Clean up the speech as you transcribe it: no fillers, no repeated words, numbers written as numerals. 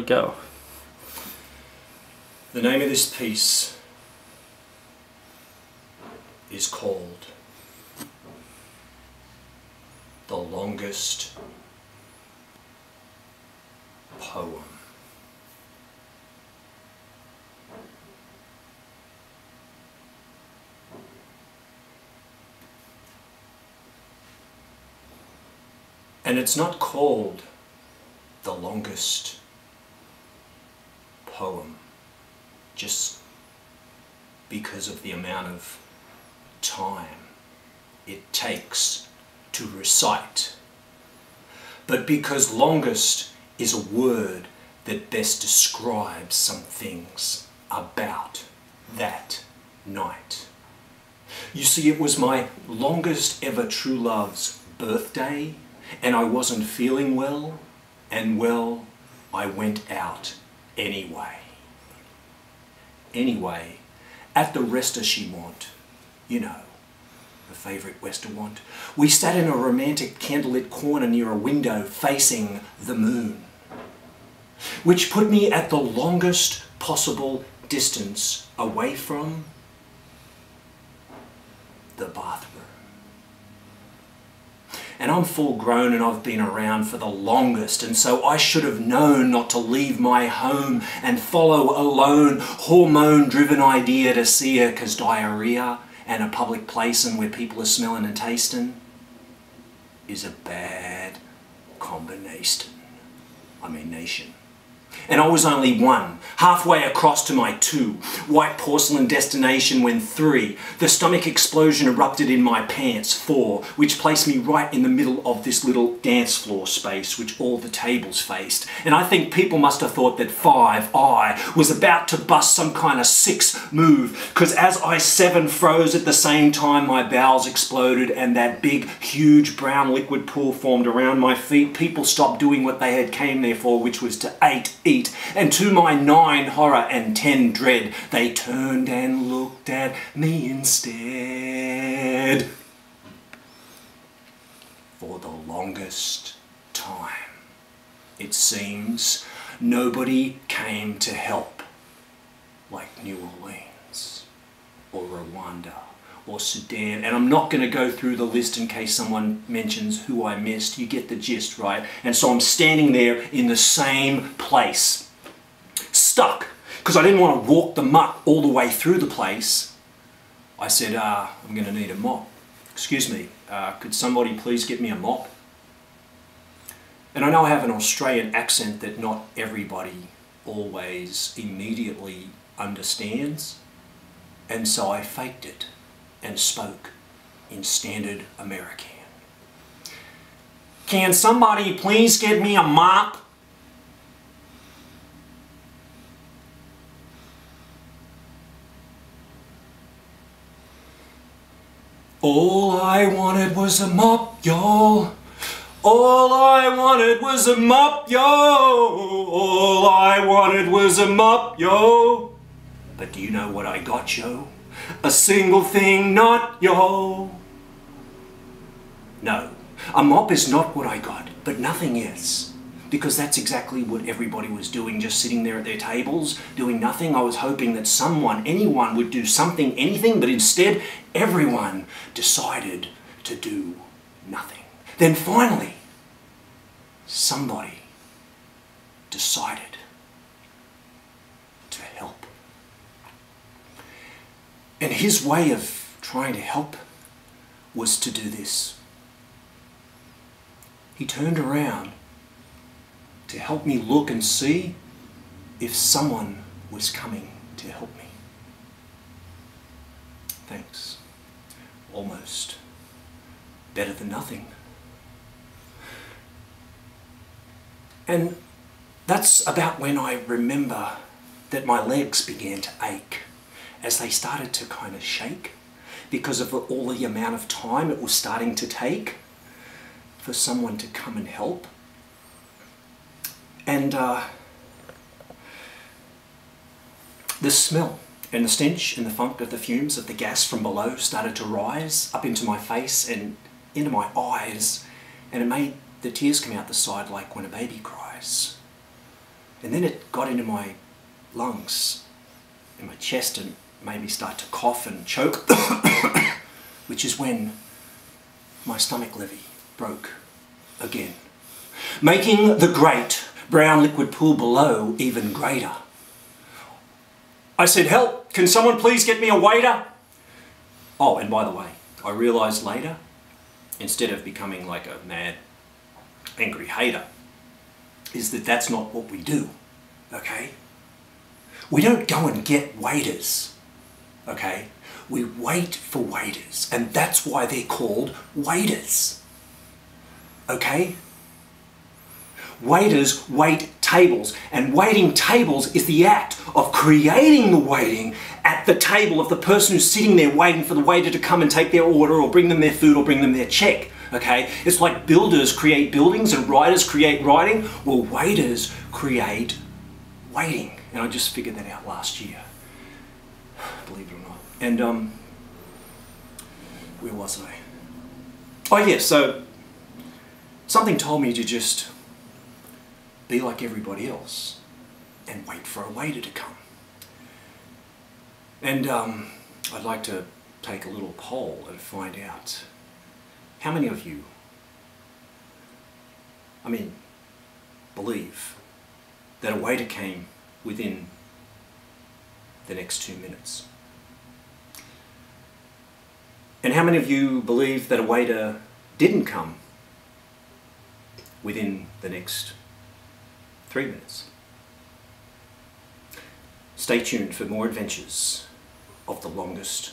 Go. The name of this piece is called The Longest Poem. And it's not called The Longest Poem just because of the amount of time it takes to recite, but because longest is a word that best describes some things about that night. You see, it was my longest ever true love's birthday, and I wasn't feeling well, and well, I went out anyway. Anyway, at the restaurant, you know, the favourite restaurant, we sat in a romantic candlelit corner near a window facing the moon, which put me at the longest possible distance away from the bathroom. And I'm full grown and I've been around for the longest, and so I should have known not to leave my home and follow a lone hormone-driven idea to see her, 'cause diarrhea and a public place and where people are smelling and tasting is a bad combination. Nation. And I was only one, halfway across to my two, white porcelain destination when three, the stomach explosion erupted in my pants, four, which placed me right in the middle of this little dance floor space which all the tables faced. And I think people must have thought that five, I was about to bust some kind of six move, because as I seven froze at the same time, my bowels exploded and that big, huge brown liquid pool formed around my feet. People stopped doing what they had came there for, which was to eat, and to my 9 horror and 10 dread, they turned and looked at me instead. For the longest time, it seems, nobody came to help, like New Orleans, or Rwanda, or Sudan. And I'm not going to go through the list in case someone mentions who I missed. You get the gist, right? And so I'm standing there in the same place, stuck, because I didn't want to walk the muck all the way through the place. I said, I'm going to need a mop. Excuse me, could somebody please get me a mop? And I know I have an Australian accent that not everybody always immediately understands, and so I faked it and spoke in standard American. Can somebody please get me a mop? All I wanted was a mop, y'all. All I wanted was a mop, yo. All I wanted was a mop, yo. But do you know what I got, yo? A single thing, not yo. No, a mop is not what I got, but nothing is. Because that's exactly what everybody was doing, just sitting there at their tables, doing nothing. I was hoping that someone, anyone would do something, anything, but instead, everyone decided to do nothing. Then finally, somebody decided to help. And his way of trying to help was to do this. He turned around to help me look and see if someone was coming to help me. Thanks. Almost. Better than nothing. And that's about when I remember that my legs began to ache as they started to kind of shake because of all the amount of time it was starting to take for someone to come and help. And the smell and the stench and the funk of the fumes of the gas from below started to rise up into my face and into my eyes, and it made the tears come out the side like when a baby cries. And then it got into my lungs, in my chest, and made me start to cough and choke, which is when my stomach levee broke again, making the great brown liquid pool below even greater. I said, "Help, can someone please get me a waiter?" Oh, and by the way, I realised later, instead of becoming like a mad, angry hater, is that that's not what we do, okay? We don't go and get waiters, okay? We wait for waiters, and that's why they're called waiters, okay? Waiters wait tables, and waiting tables is the act of creating the waiting at the table of the person who's sitting there waiting for the waiter to come and take their order or bring them their food or bring them their check, okay? It's like builders create buildings and writers create writing. Well, waiters create waiting. And I just figured that out last year, believe it or not. And where was I? Oh yeah, so something told me to just be like everybody else and wait for a waiter to come. And I'd like to take a little poll and find out how many of you, believe that a waiter came within the next 2 minutes. And how many of you believe that a waiter didn't come within the next 3 minutes? Stay tuned for more adventures of the longest